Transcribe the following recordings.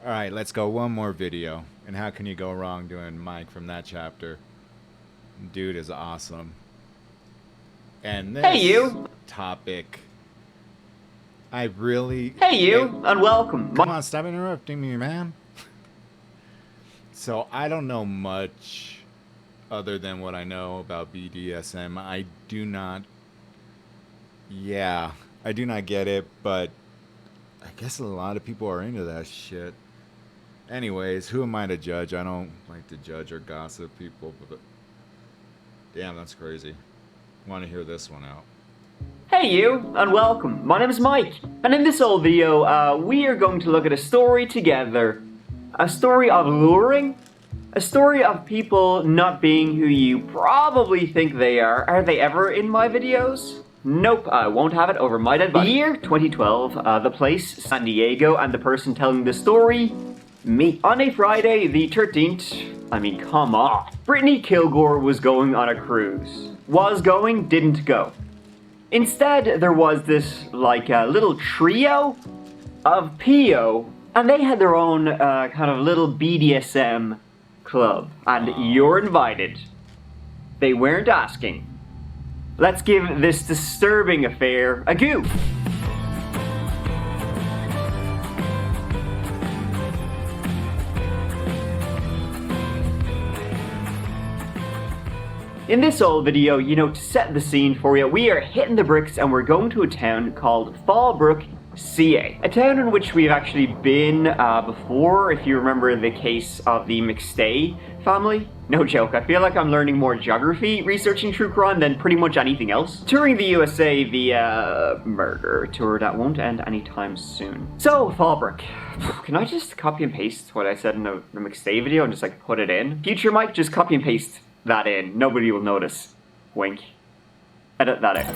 Alright, let's go one more video. And how can you go wrong doing Mike from that chapter? Dude is awesome. And this Hey you! topic, I really... Hey you, and welcome. Come on, stop interrupting me, man. So, I don't know much other than what I know about BDSM. I do not get it, but I guess a lot of people are into that shit. Anyways, who am I to judge? I don't like to judge or gossip people, but damn, that's crazy. Want to hear this one out. Hey you, and welcome. My name is Mike, and in this old video, we are going to look at a story together. A story of luring. A story of people not being who you probably think they are. Are they ever in my videos? Nope, I won't have it over my dead body. Year 2012, the place, San Diego, and the person telling the story, me. On a Friday, the 13th, I mean, come on. Brittany Killgore was going on a cruise. Was going, didn't go. Instead, there was this, like, little trio of PO, and they had their own, kind of little BDSM club. And you're invited. They weren't asking. Let's give this disturbing affair a go. In this old video, to set the scene for you, we are hitting the bricks and we're going to a town called Fallbrook, CA. A town in which we've actually been before, if you remember the case of the McStay family. No joke, I feel like I'm learning more geography researching true crime than pretty much anything else. Touring the USA via murder tour that won't end anytime soon. So, Fallbrook. Can I just copy and paste what I said in the McStay video and just like put it in? Future Mike, just copy and paste that in. Nobody will notice. Wink. Edit that out.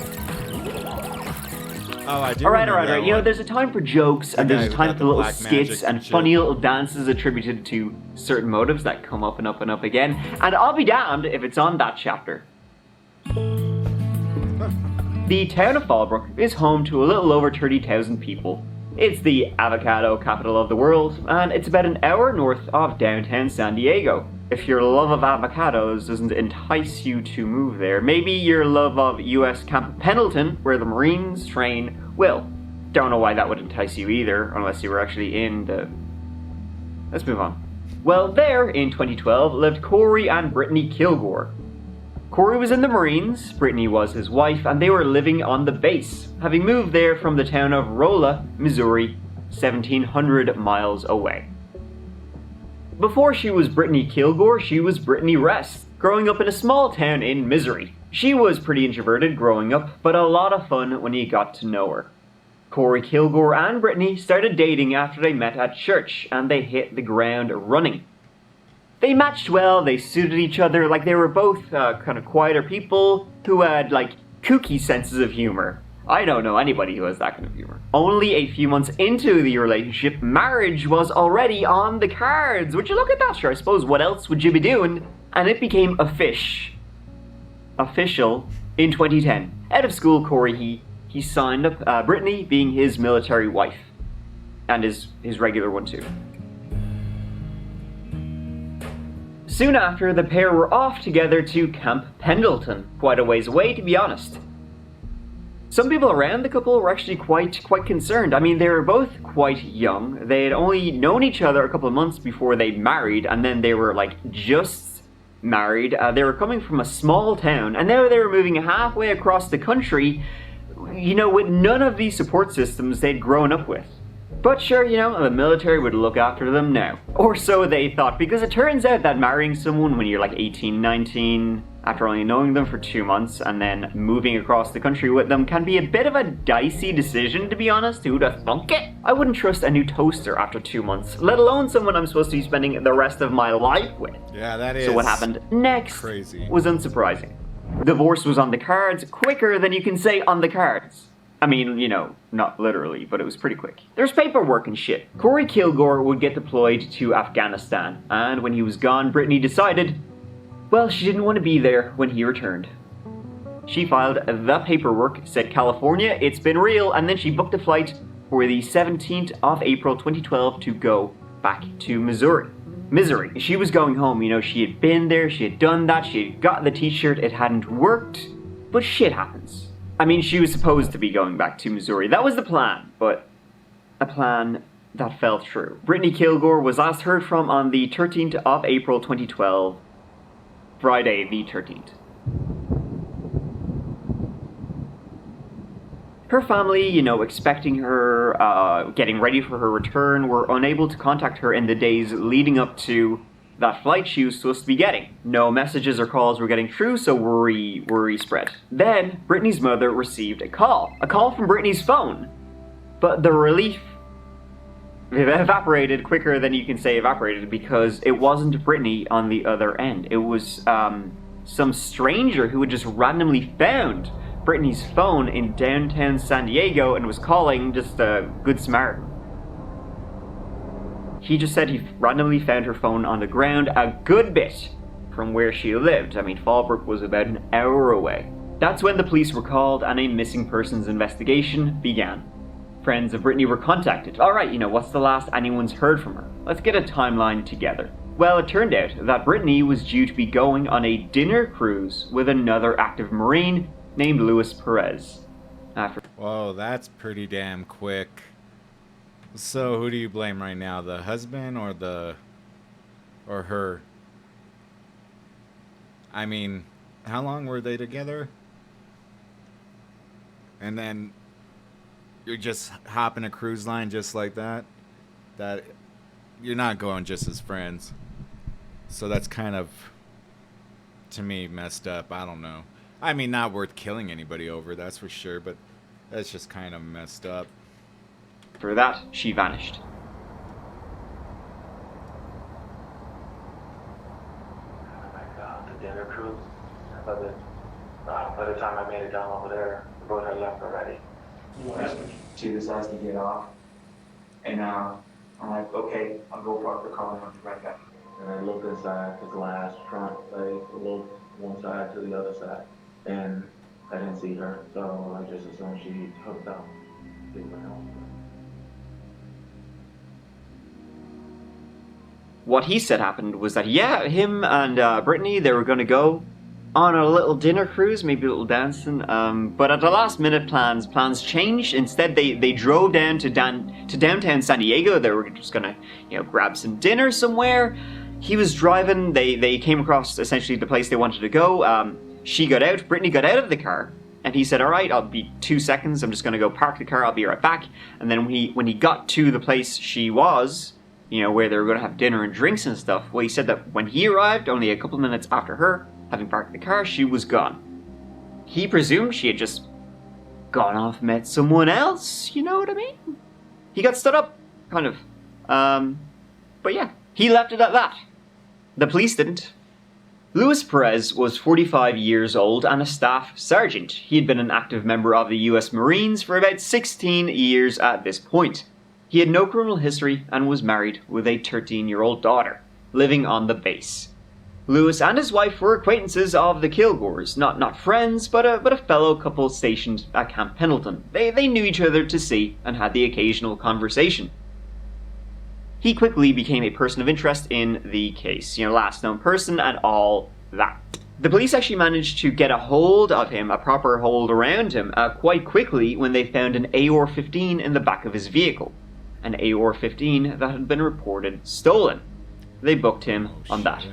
Oh, I do. Alright. There's a time for jokes, and there's a time for little skits and funny little dances attributed to certain motives that come up and up and up again. And I'll be damned if it's on that chapter. The town of Fallbrook is home to a little over 30,000 people. It's the avocado capital of the world, and it's about an hour north of downtown San Diego. If your love of avocados doesn't entice you to move there, maybe your love of US Camp Pendleton, where the Marines train, will. Don't know why that would entice you either, unless you were actually in the... Let's move on. Well, there, in 2012, lived Corey and Brittany Killgore. Corey was in the Marines, Brittany was his wife, and they were living on the base, having moved there from the town of Rolla, Missouri, 1,700 miles away. Before she was Brittany Killgore, she was Brittany Rest, growing up in a small town in Missouri. She was pretty introverted growing up, but a lot of fun when you got to know her. Corey Killgore and Brittany started dating after they met at church, and they hit the ground running. They matched well, they suited each other, like they were both kind of quieter people who had, like, kooky senses of humor. I don't know anybody who has that kind of humor. Only a few months into the relationship, marriage was already on the cards. Would you look at that? Sure, I suppose what else would you be doing? And it became official in 2010. Out of school, Corey, he signed up Brittany being his military wife. And his regular one too. Soon after, the pair were off together to Camp Pendleton. Quite a ways away, to be honest. Some people around the couple were actually quite concerned. I mean, they were both quite young. They had only known each other a couple of months before they married, and then they were, like, just married. They were coming from a small town, and now they were moving halfway across the country, with none of these support systems they'd grown up with. But sure, the military would look after them now. Or so they thought, because it turns out that marrying someone when you're like 18, 19, after only knowing them for 2 months and then moving across the country with them can be a bit of a dicey decision, to be honest. Who'd have thunk it? I wouldn't trust a new toaster after 2 months, let alone someone I'm supposed to be spending the rest of my life with. Yeah, that is. So what happened next was unsurprising. Divorce was on the cards quicker than you can say on the cards. I mean, not literally, but it was pretty quick. There's paperwork and shit. Corey Killgore would get deployed to Afghanistan, and when he was gone, Brittany decided, well, she didn't want to be there when he returned. She filed the paperwork, said California, it's been real, and then she booked a flight for the 17th of April 2012 to go back to Missouri. She was going home, you know, she had been there, she had done that, she had got the t-shirt, it hadn't worked, but shit happens. I mean, she was supposed to be going back to Missouri. That was the plan, but a plan that fell through. Brittany Killgore was last heard from on the 13th of April 2012, Friday the 13th. Her family, you know, expecting her, getting ready for her return, were unable to contact her in the days leading up to that flight she was supposed to be getting. No messages or calls were getting through, so worry spread. Then, Brittany's mother received a call from Brittany's phone. But the relief evaporated quicker than you can say evaporated, because it wasn't Brittany on the other end. It was some stranger who had just randomly found Brittany's phone in downtown San Diego and was calling, just a good Samaritan. He just said he randomly found her phone on the ground a good bit from where she lived. I mean, Fallbrook was about an hour away. That's when the police were called and a missing persons investigation began. Friends of Brittany were contacted. Alright, you know, what's the last anyone's heard from her? Let's get a timeline together. Well, it turned out that Brittany was due to be going on a dinner cruise with another active Marine named Luis Perez. Whoa, that's pretty damn quick. So who do you blame right now? The husband or her? I mean, how long were they together? And then you're just hopping a cruise line just like that? That you're not going just as friends. So that's kind of, to me, messed up. I don't know. I mean, not worth killing anybody over, that's for sure, but that's just kind of messed up. For that, she vanished. The dinner cruise. By the time I made it down over there, the boat had left already. She decides to get off, and I'm like, okay, I'll go park the car and I'll be right back. And I looked inside the glass front place, looked one side to the other side, and I didn't see her, so I just assumed she hooked up. What he said happened was that, yeah, him and Brittany, they were going to go on a little dinner cruise, maybe a little dancing, but at the last minute plans changed. Instead, they drove down to downtown San Diego. They were just going to, you know, grab some dinner somewhere. He was driving, they came across essentially the place they wanted to go. She got out, Brittany got out of the car, and he said, alright, I'll be 2 seconds, I'm just going to go park the car, I'll be right back. And then when he got to the place she was, you know, where they were going to have dinner and drinks and stuff, well, he said that when he arrived, only a couple of minutes after her, having parked the car, she was gone. He presumed she had just gone off, met someone else, you know what I mean? He got stood up, kind of. But yeah, he left it at that. The police didn't. Luis Perez was 45 years old and a staff sergeant. He had been an active member of the US Marines for about 16 years at this point. He had no criminal history and was married with a 13-year-old daughter, living on the base. Luis and his wife were acquaintances of the Killgores, not friends, but a fellow couple stationed at Camp Pendleton. They knew each other to see and had the occasional conversation. He quickly became a person of interest in the case, you know, last known person and all that. The police actually managed to get a hold of him, a proper hold around him, quite quickly when they found an AR-15 in the back of his vehicle. An AR-15 that had been reported stolen. They booked him on that.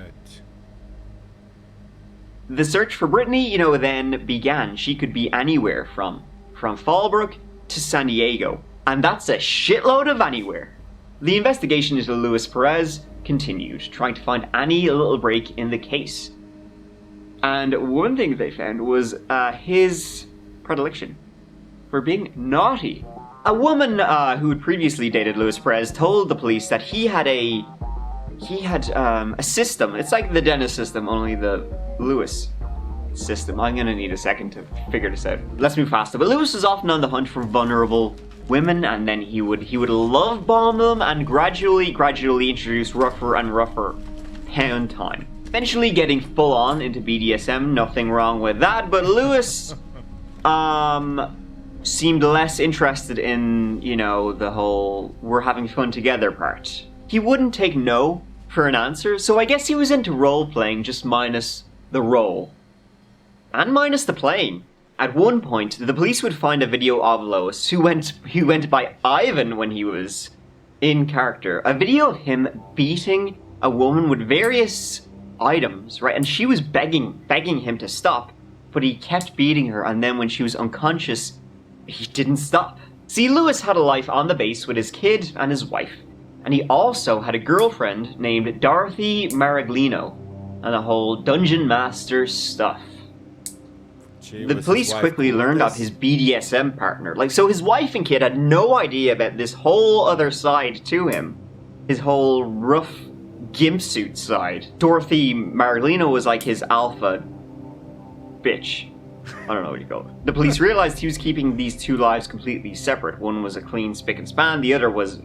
The search for Brittany, you know, then began. She could be anywhere from Fallbrook to San Diego. And that's a shitload of anywhere. The investigation into Luis Perez continued, trying to find any little break in the case. And one thing they found was his predilection for being naughty. A woman who had previously dated Luis Perez told the police that he had a system. It's like the Dennis system, only the Luis system. I'm gonna need a second to figure this out. Let's move faster. But Luis was often on the hunt for vulnerable women, and then he would love bomb them and gradually introduce rougher and rougher pound time. Eventually getting full on into BDSM, nothing wrong with that, but Luis seemed less interested in, you know, the whole we're having fun together part. he wouldn't take no for an answer, so I guess he was into role-playing, just minus the role. And minus the playing. At one point, the police would find a video of Lois, who went by Ivan when he was in character. A video of him beating a woman with various items, right? And she was begging him to stop, but he kept beating her, and then when she was unconscious, he didn't stop. See, Lewis had a life on the base with his kid and his wife, and he also had a girlfriend named Dorothy Maraglino, and the whole dungeon master stuff. The police quickly learned of his BDSM partner. So his wife and kid had no idea about this whole other side to him. His whole rough gimp suit side. Dorothy Maraglino was like his alpha bitch. I don't know what you call it. The police realized he was keeping these two lives completely separate. One was a clean spick and span, the other was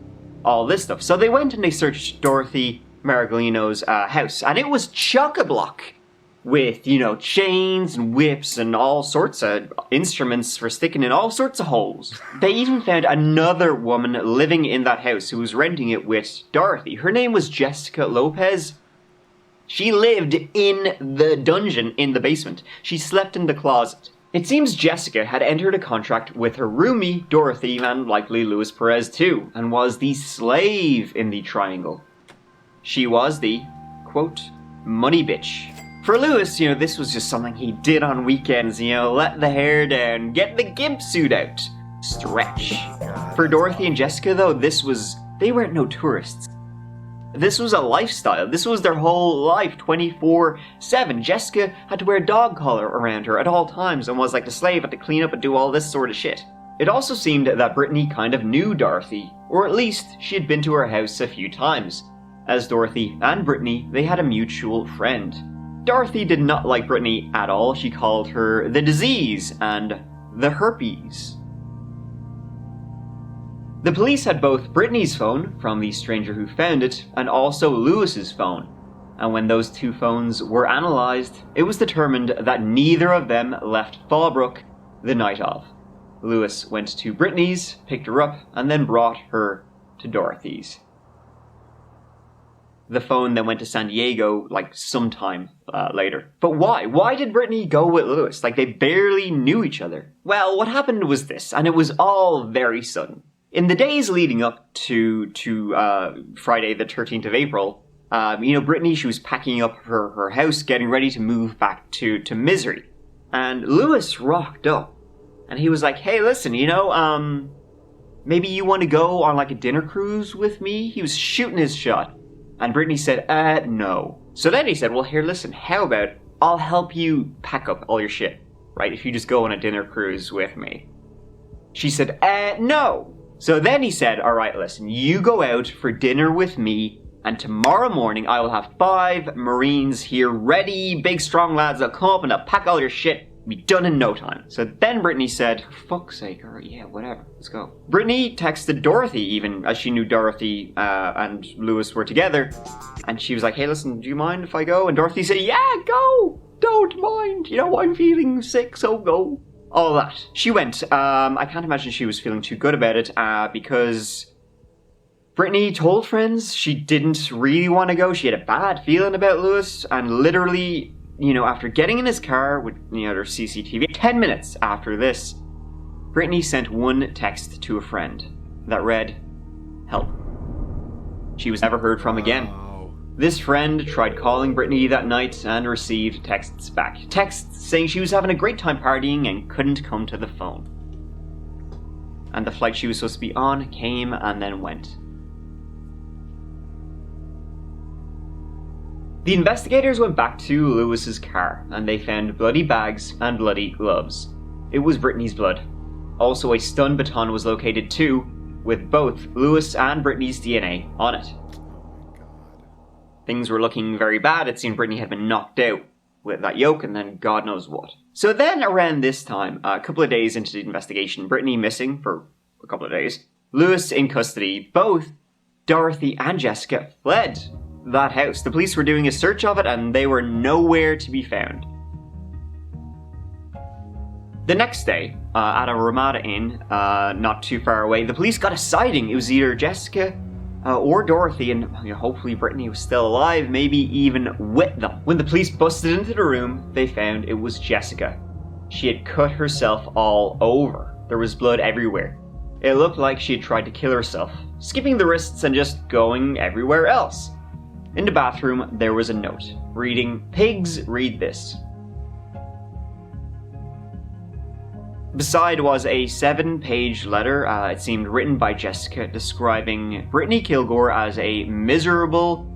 all this stuff. So they went and they searched Dorothy Maraglino's house, and it was chock-a-block with, chains and whips and all sorts of instruments for sticking in all sorts of holes. They even found another woman living in that house who was renting it with Dorothy. Her name was Jessica Lopez. She lived in the dungeon in the basement. She slept in the closet. It seems Jessica had entered a contract with her roomie, Dorothy, and likely Luis Perez too, and was the slave in the triangle. She was the, quote, money bitch. For Lewis, this was just something he did on weekends, let the hair down, get the gimp suit out, stretch. For Dorothy and Jessica, though, they weren't no tourists. This was a lifestyle. This was their whole life, 24/7. Jessica had to wear a dog collar around her at all times and was like the slave, had to clean up and do all this sort of shit. It also seemed that Brittany kind of knew Dorothy, or at least she had been to her house a few times. As Dorothy and Brittany, they had a mutual friend. Dorothy did not like Brittany at all. She called her the disease and the herpes. The police had both Brittany's phone from the stranger who found it and also Lewis's phone. And when those two phones were analysed, it was determined that neither of them left Fallbrook the night of. Lewis went to Brittany's, picked her up, and then brought her to Dorothy's. The phone then went to San Diego, sometime later. But why? Why did Brittany go with Lewis? They barely knew each other. Well, what happened was this, and it was all very sudden. In the days leading up to Friday the 13th of April, Brittany, she was packing up her house, getting ready to move back to Misery. And Lewis rocked up, and he was like, hey, listen, maybe you want to go on a dinner cruise with me? He was shooting his shot. And Brittany said, no. So then he said, well, here, listen, how about I'll help you pack up all your shit, right? If you just go on a dinner cruise with me. She said, no. So then he said, all right, listen, you go out for dinner with me, and tomorrow morning I will have 5 Marines here ready, big strong lads that'll come up and they'll pack all your shit. Be done in no time. So then Brittany said, for fuck's sake, alright, yeah, whatever, let's go. Brittany texted Dorothy even, as she knew Dorothy and Lewis were together, and she was like, hey, listen, do you mind if I go? And Dorothy said, yeah, go, don't mind, I'm feeling sick, so go. All that. She went. I can't imagine she was feeling too good about it, because Brittany told friends she didn't really want to go. She had a bad feeling about Lewis, and literally, after getting in his car with, their CCTV, 10 minutes after this, Brittany sent one text to a friend that read, help. She was never heard from again. This friend tried calling Brittany that night and received texts back. Texts saying she was having a great time partying and couldn't come to the phone. And the flight she was supposed to be on came and then went. The investigators went back to Lewis's car, and they found bloody bags and bloody gloves. It was Brittany's blood. Also, a stun baton was located too, with both Lewis and Brittany's DNA on it. Things were looking very bad. It seemed Brittany had been knocked out with that yoke, and then God knows what. So then, around this time, a couple of days into the investigation, Brittany missing for a couple of days, Lewis in custody, both Dorothy and Jessica fled that house. The police were doing a search of it, and they were nowhere to be found. The next day, at a Ramada Inn, not too far away, the police got a sighting. It was either Jessica or Dorothy, and hopefully Brittany was still alive, maybe even with them. When the police busted into the room, they found it was Jessica. She had cut herself all over. There was blood everywhere. It looked like she had tried to kill herself, skipping the wrists and just going everywhere else. In the bathroom, there was a note, reading, "Pigs, read this." Beside was a 7-page letter, it seemed written by Jessica, describing Brittany Killgore as a miserable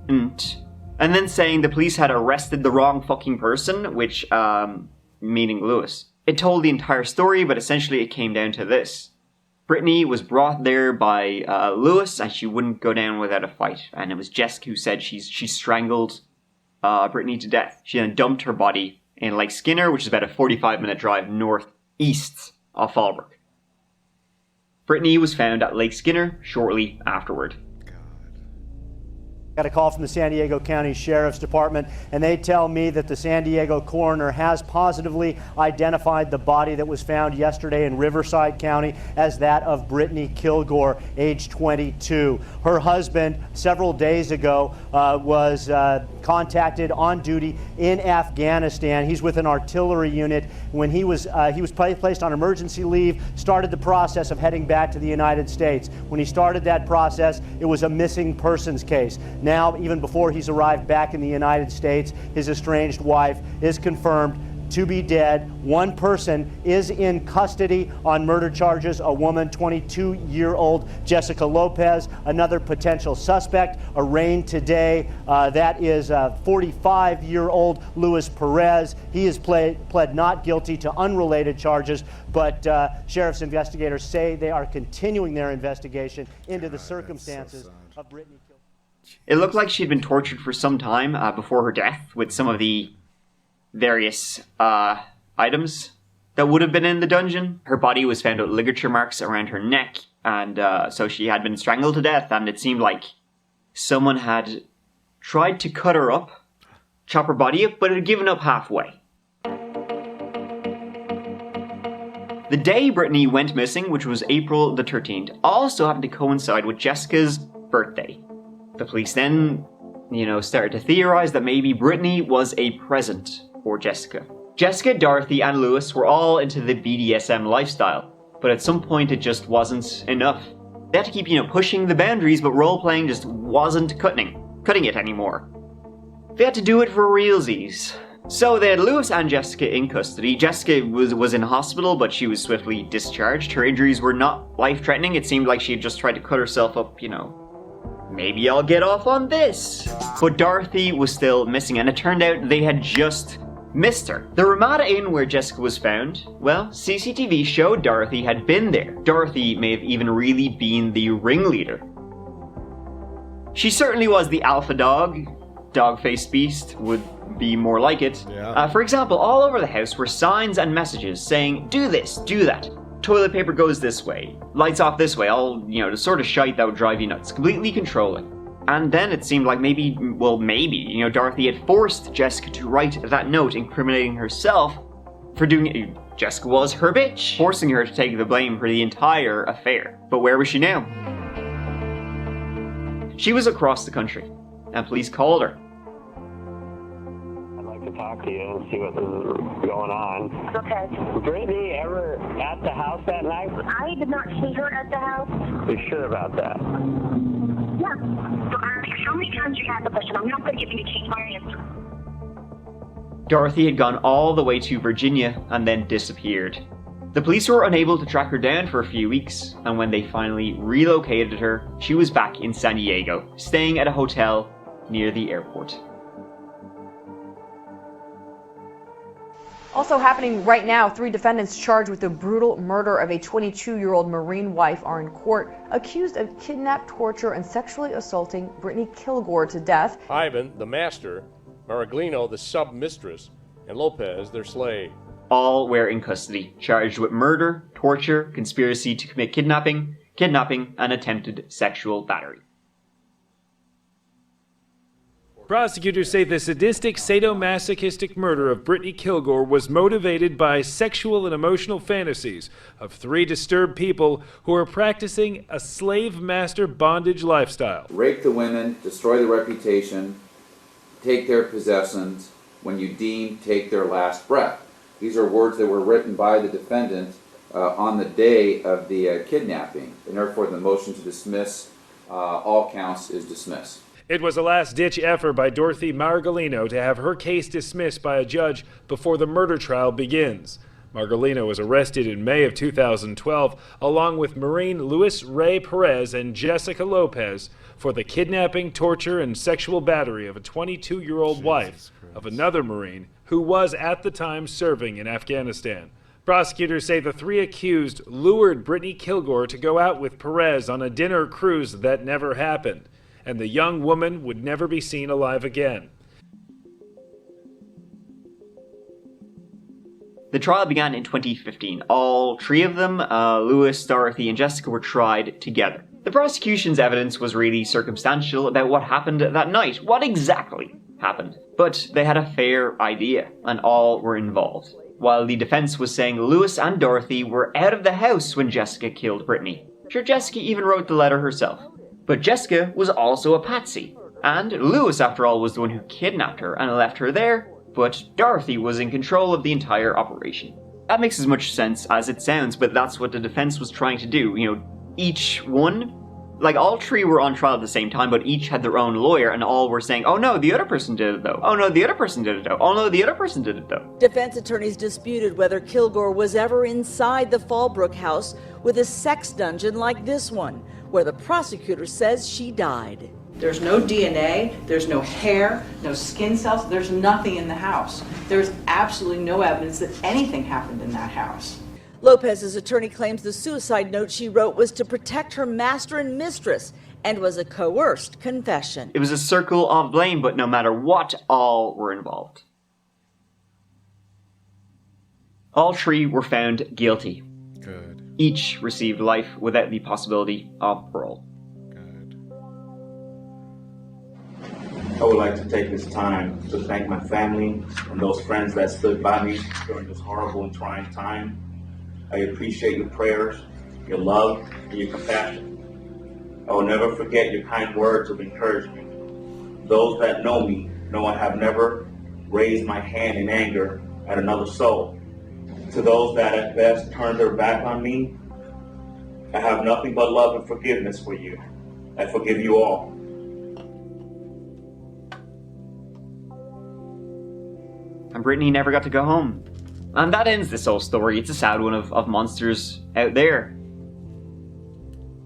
and then saying the police had arrested the wrong fucking person, which, meaning Lewis. It told the entire story, but essentially it came down to this. Brittany was brought there by Lewis, and she wouldn't go down without a fight. And it was Jessica who said she strangled Brittany to death. She then dumped her body in Lake Skinner, which is about a 45-minute drive northeast of Fallbrook. Brittany was found at Lake Skinner shortly afterward. Got a call from the San Diego County Sheriff's Department, and they tell me that the San Diego coroner has positively identified the body that was found yesterday in Riverside County as that of Brittany Killgore, age 22. Her husband, several days ago, was contacted on duty in Afghanistan. He's with an artillery unit. When he was placed on emergency leave, started the process of heading back to the United States. When he started that process, it was a missing persons case. Now, even before he's arrived back in the United States, his estranged wife is confirmed to be dead. One person is in custody on murder charges, a woman, 22-year-old Jessica Lopez. Another potential suspect arraigned today. That is 45-year-old Luis Perez. He has pled not guilty to unrelated charges, but sheriff's investigators say they are continuing their investigation into the circumstances of Brittany Killgore. It looked like she'd been tortured for some time before her death with some of the various items that would have been in the dungeon. Her body was found with ligature marks around her neck, and so she had been strangled to death, and it seemed like someone had tried to cut her up, chop her body up, but had given up halfway. The day Brittany went missing, which was April the 13th, also happened to coincide with Jessica's birthday. The police then, started to theorize that maybe Brittany was a present for Jessica. Jessica, Dorothy, and Lewis were all into the BDSM lifestyle, but at some point it just wasn't enough. They had to keep, pushing the boundaries, but role-playing just wasn't cutting it anymore. They had to do it for realsies. So they had Lewis and Jessica in custody. Jessica was in hospital, but she was swiftly discharged. Her injuries were not life-threatening. It seemed like she had just tried to cut herself up, maybe I'll get off on this. But Dorothy was still missing, and it turned out they had just missed her. The Ramada Inn where Jessica was found, well, CCTV showed Dorothy had been there. Dorothy may have even really been the ringleader. She certainly was the alpha dog. Dog-faced beast would be more like it. Yeah. For example, all over the house were signs and messages saying, do this, do that. Toilet paper goes this way, lights off this way, all, the sort of shite that would drive you nuts. Completely controlling. And then it seemed like maybe, Dorothy had forced Jessica to write that note incriminating herself for doing it. Jessica was her bitch, forcing her to take the blame for the entire affair. But where was she now? She was across the country, and police called her. To talk to you and see what was going on. Okay. Was Brittany ever at the house that night? I did not see her at the house. Are you sure about that? Yeah. So, how many times you had the question? I'm not going to give you a change my answer. Dorothy had gone all the way to Virginia and then disappeared. The police were unable to track her down for a few weeks, and when they finally relocated her, she was back in San Diego, staying at a hotel near the airport. Also happening right now, 3 defendants charged with the brutal murder of a 22-year-old Marine wife are in court, accused of kidnap, torture, and sexually assaulting Brittany Killgore to death. Ivan, the master, Maraglino, the sub-mistress, and Lopez, their slave. All were in custody, charged with murder, torture, conspiracy to commit kidnapping, and attempted sexual battery. Prosecutors say the sadistic, sadomasochistic murder of Brittany Killgore was motivated by sexual and emotional fantasies of 3 disturbed people who are practicing a slave-master bondage lifestyle. Rape the women, destroy the reputation, take their possessions, when you deem, take their last breath. These are words that were written by the defendant on the day of the kidnapping, and therefore the motion to dismiss all counts is dismissed. It was a last-ditch effort by Dorothy Margolino to have her case dismissed by a judge before the murder trial begins. Margolino was arrested in May of 2012, along with Marine Luis Ray Perez and Jessica Lopez, for the kidnapping, torture, and sexual battery of a 22-year-old wife of another Marine who was at the time serving in Afghanistan. Prosecutors say the 3 accused lured Brittany Killgore to go out with Perez on a dinner cruise that never happened, and the young woman would never be seen alive again. The trial began in 2015. All 3 of them, Lewis, Dorothy, and Jessica, were tried together. The prosecution's evidence was really circumstantial about what happened that night, what exactly happened. But they had a fair idea, and all were involved. While the defense was saying Lewis and Dorothy were out of the house when Jessica killed Brittany. Sure, Jessica even wrote the letter herself. But Jessica was also a patsy. And Lewis, after all, was the one who kidnapped her and left her there, but Dorothy was in control of the entire operation. That makes as much sense as it sounds, but that's what the defense was trying to do. You know, each one, like all 3 were on trial at the same time, but each had their own lawyer, and all were saying, oh no, the other person did it though. Oh no, the other person did it though. Oh no, the other person did it though. Defense attorneys disputed whether Killgore was ever inside the Fallbrook house with a sex dungeon like this one, where the prosecutor says she died. There's no DNA, there's no hair, no skin cells, there's nothing in the house. There's absolutely no evidence that anything happened in that house. Lopez's attorney claims the suicide note she wrote was to protect her master and mistress and was a coerced confession. It was a circle of blame, but no matter what, all were involved. All 3 were found guilty. Good. Each received life without the possibility of parole. I would like to take this time to thank my family and those friends that stood by me during this horrible and trying time. I appreciate your prayers, your love, and your compassion. I will never forget your kind words of encouragement. Those that know me know I have never raised my hand in anger at another soul. To those that at best turned their back on me, I have nothing but love and forgiveness for you. I forgive you all. And Brittany never got to go home. And that ends this whole story. It's a sad one of monsters out there.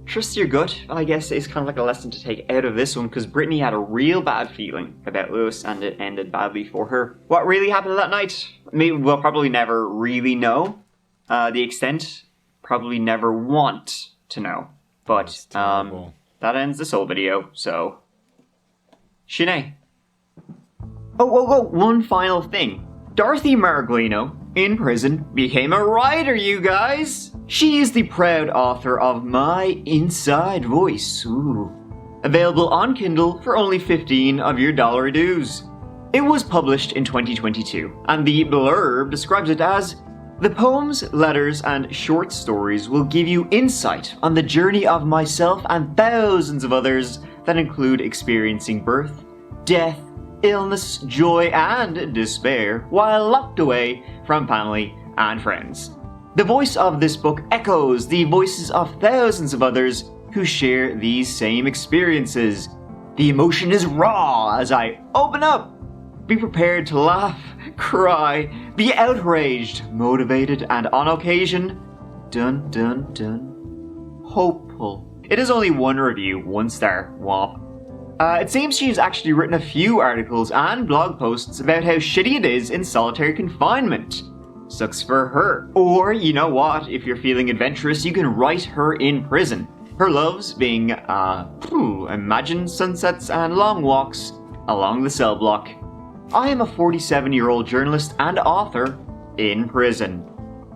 Trust your gut, I guess, is kind of like a lesson to take out of this one, because Brittany had a real bad feeling about Lewis, and it ended badly for her. What really happened that night? Maybe we'll probably never really know. The extent, probably never want to know. But that ends this whole video, so Shanae. Oh, one final thing. Dorothy Margolino, in prison, became a writer, you guys! She is the proud author of My Inside Voice. Ooh. Available on Kindle for only 15 of your dollar dues. It was published in 2022, and the blurb describes it as, the poems, letters, and short stories will give you insight on the journey of myself and thousands of others that include experiencing birth, death, illness, joy, and despair while locked away from family and friends. The voice of this book echoes the voices of thousands of others who share these same experiences. The emotion is raw as I open up. Be prepared to laugh, cry, be outraged, motivated, and on occasion, dun dun dun, hopeful. It is only one review, 1 star, womp. It seems she's actually written a few articles and blog posts about how shitty it is in solitary confinement. Sucks for her. Or, you know what, if you're feeling adventurous, you can write her in prison. Her loves being, imagine sunsets and long walks along the cell block. I am a 47-year-old journalist and author in prison.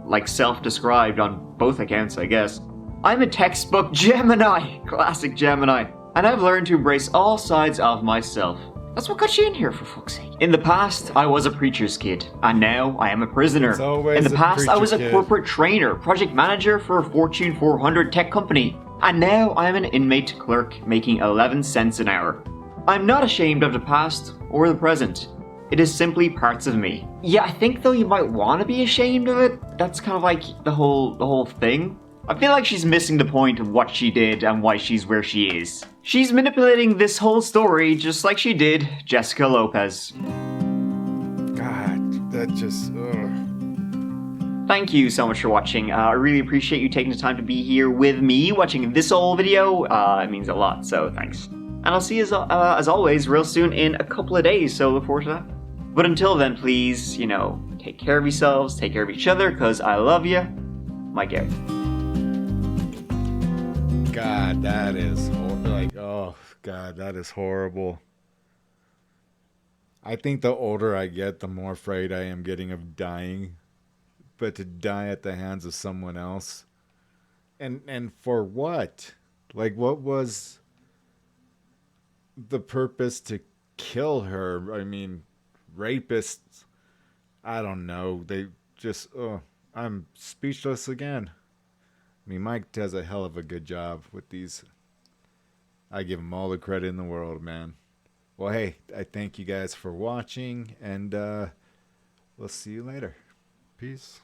Like self-described on both accounts, I guess. I'm a textbook Gemini, classic Gemini. And I've learned to embrace all sides of myself. That's what got you in here, for fuck's sake. In the past, I was a preacher's kid, and now I am a prisoner. In the past, I was a corporate trainer, project manager for a Fortune 400 tech company, and now I am an inmate clerk making 11 cents an hour. I'm not ashamed of the past or the present. It is simply parts of me. Yeah, I think though you might want to be ashamed of it. That's kind of like the whole thing. I feel like she's missing the point of what she did and why she's where she is. She's manipulating this whole story just like she did Jessica Lopez. God, that just... ugh. Thank you so much for watching. I really appreciate you taking the time to be here with me watching this whole video. It means a lot, so thanks. And I'll see you as always real soon in a couple of days, so look forward to that. But until then, please, you know, take care of yourselves, take care of each other, because I love you. Mike out. God, that is like, oh God, that is horrible. I think the older I get, the more afraid I am getting of dying, but to die at the hands of someone else, and for what? Like, what was the purpose to kill her? I mean, rapists, I don't know. They just, I'm speechless again. I mean, Mike does a hell of a good job with these. I give him all the credit in the world, man. Well, hey, I thank you guys for watching, and we'll see you later. Peace.